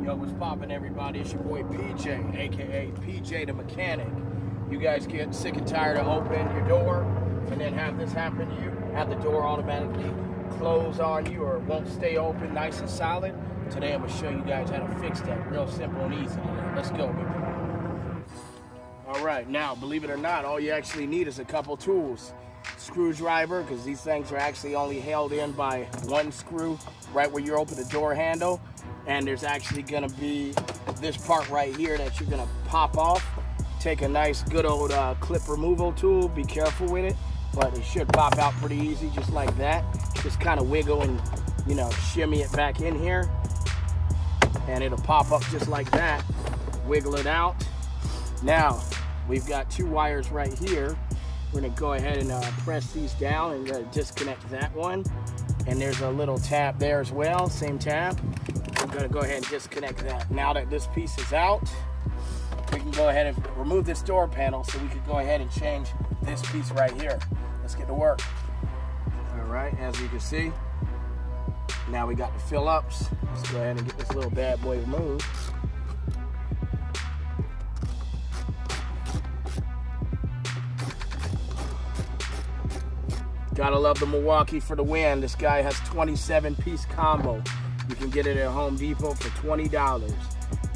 Yo, what's poppin', everybody? It's your boy PJ, aka P.J The Mechanic. You guys get sick and tired of opening your door and then have this happen to you, have the door automatically close on you or won't stay open nice and solid? Today I'm gonna show you guys how to fix that real simple and easy. Let's go, baby. All right, now, believe it or not, all you actually need is a couple tools. Screwdriver, because these things are actually only held in by one screw right where you open the door handle. And there's actually gonna be this part right here that you're gonna pop off. Take a nice good old clip removal tool, be careful with it, but it should pop out pretty easy, just like that. Just kind of wiggle and, you know, shimmy it back in here. And it'll pop up just like that. Wiggle it out. Now, we've got two wires right here. We're gonna go ahead and press these down and disconnect that one. And there's a little tab there as well, same tab. I'm gonna go ahead and disconnect that. Now that this piece is out, we can go ahead and remove this door panel so we can go ahead and change this piece right here. Let's get to work. All right, as you can see, now we got the fill-ups. Let's go ahead and get this little bad boy removed. Gotta love the Milwaukee for the win. This guy has 27-piece combo. You can get it at Home Depot for $20.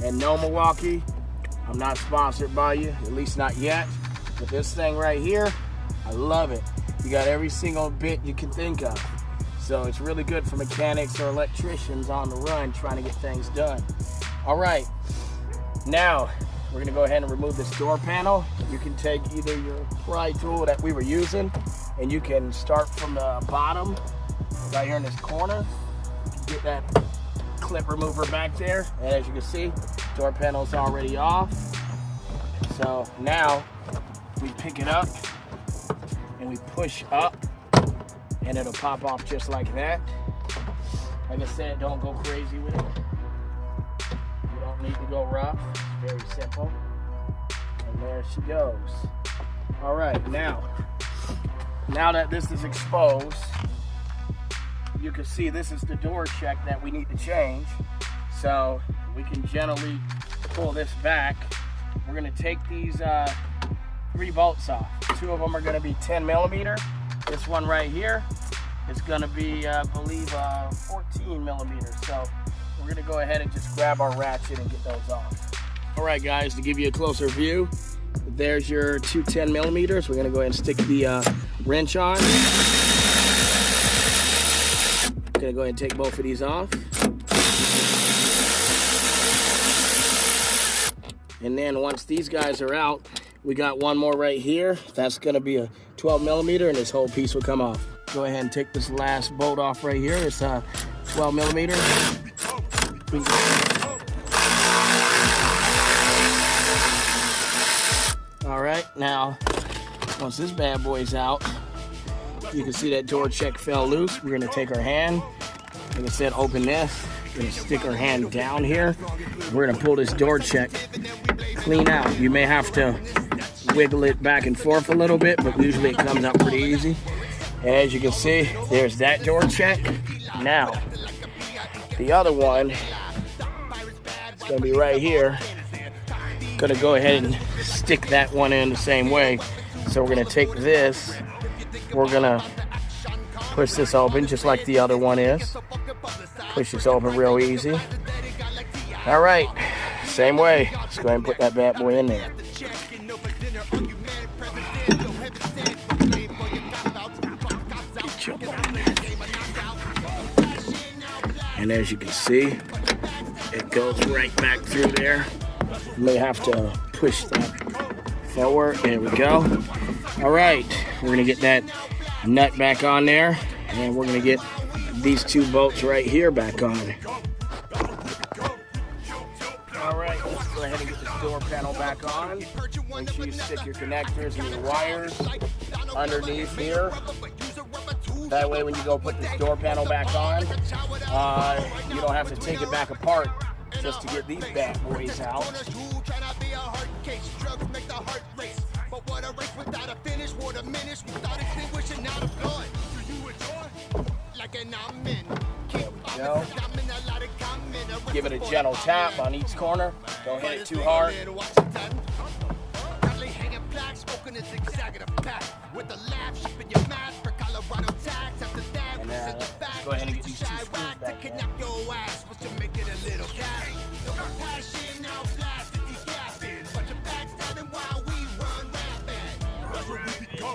And no, Milwaukee, I'm not sponsored by you, at least not yet. But this thing right here, I love it. You got every single bit you can think of. So it's really good for mechanics or electricians on the run trying to get things done. All right, now we're gonna go ahead and remove this door panel. You can take either your pry tool that we were using, and you can start from the bottom, right here in this corner. Get that clip remover back there, and as you can see, door panel's already off. So now we pick it up and we push up, and it'll pop off just like that. Like I said, don't go crazy with it. You don't need to go rough. Very simple. And there she goes. All right, now that this is exposed, you can see this is the door check that we need to change. So we can gently pull this back. We're gonna take these 3 bolts off. 2 of them are gonna be 10 millimeter. This one right here is gonna be, I believe, 14 millimeters. So we're gonna go ahead and just grab our ratchet and get those off. All right, guys, to give you a closer view, there's your 2 10 millimeters. We're gonna go ahead and stick the wrench on. Gonna go ahead and take both of these off. And then once these guys are out, we got one more right here. That's gonna be a 12 millimeter, and this whole piece will come off. Go ahead and take this last bolt off right here. It's 12 millimeter. All right, now, once this bad boy's out, you can see that door check fell loose. We're gonna take our hand, like I said, open this. We're gonna stick our hand down here. We're gonna pull this door check clean out. You may have to wiggle it back and forth a little bit, but usually it comes out pretty easy. And as you can see, there's that door check. Now, the other one is gonna be right here. Gonna go ahead and stick that one in the same way. So we're gonna take this, we're gonna push this open just like the other one is. Push this open real easy. All right, same way. Let's go ahead and put that bad boy in there. And as you can see, it goes right back through there. You may have to push that forward. There we go. All right, we're gonna get that nut back on there, and we're gonna get these 2 bolts right here back on. All right, let's go ahead and get this door panel back on. Make sure you stick your connectors and your wires underneath here. That way when you go put this door panel back on, you don't have to take it back apart just to get these bad boys out. Go. Give it a gentle tap on each corner. Don't hit it too hard. And let's go ahead and get these two screws back there.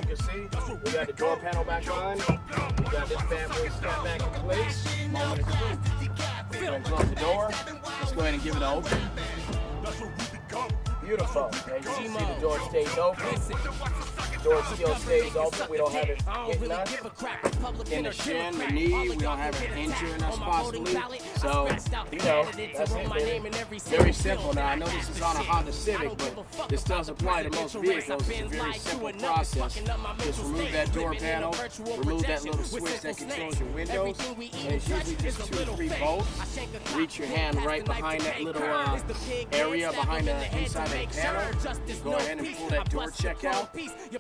You see, we got the door panel back on. We got this bad boy snap back in place. Moment of truth. We're gonna close the door. Let's go ahead and give it an open. Beautiful. As you can see, the door stays open. The door still stays open. We don't have it hitting us in the shin, the knee. We don't have it injuring us possibly. So, you know, that's it, baby. Very simple. Now, I know this is on a Honda Civic, but this does apply to most vehicles. It's a very simple process. Just remove that door panel, remove that little switch that controls your windows, and it's usually just 2 or 3 bolts. Reach your hand right behind that little area behind the inside of the panel. Go ahead and pull that door check out.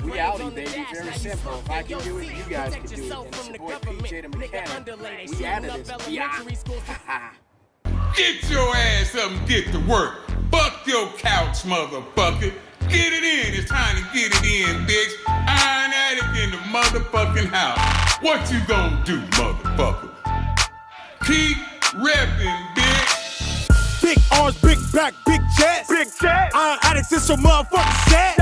We outie, baby. Very simple. If I can do it, you guys can do it. And it's your boy P.J The Mechanic. We added this. Yeah. Get your ass up and get to work. Fuck your couch, motherfucker. Get it in. It's time to get it in, bitch. Iron Addict in the motherfucking house. What you gonna do, motherfucker? Keep repping, bitch. Big arms, big back, big chest. Big chest. Iron Addicts is so motherfucking sad.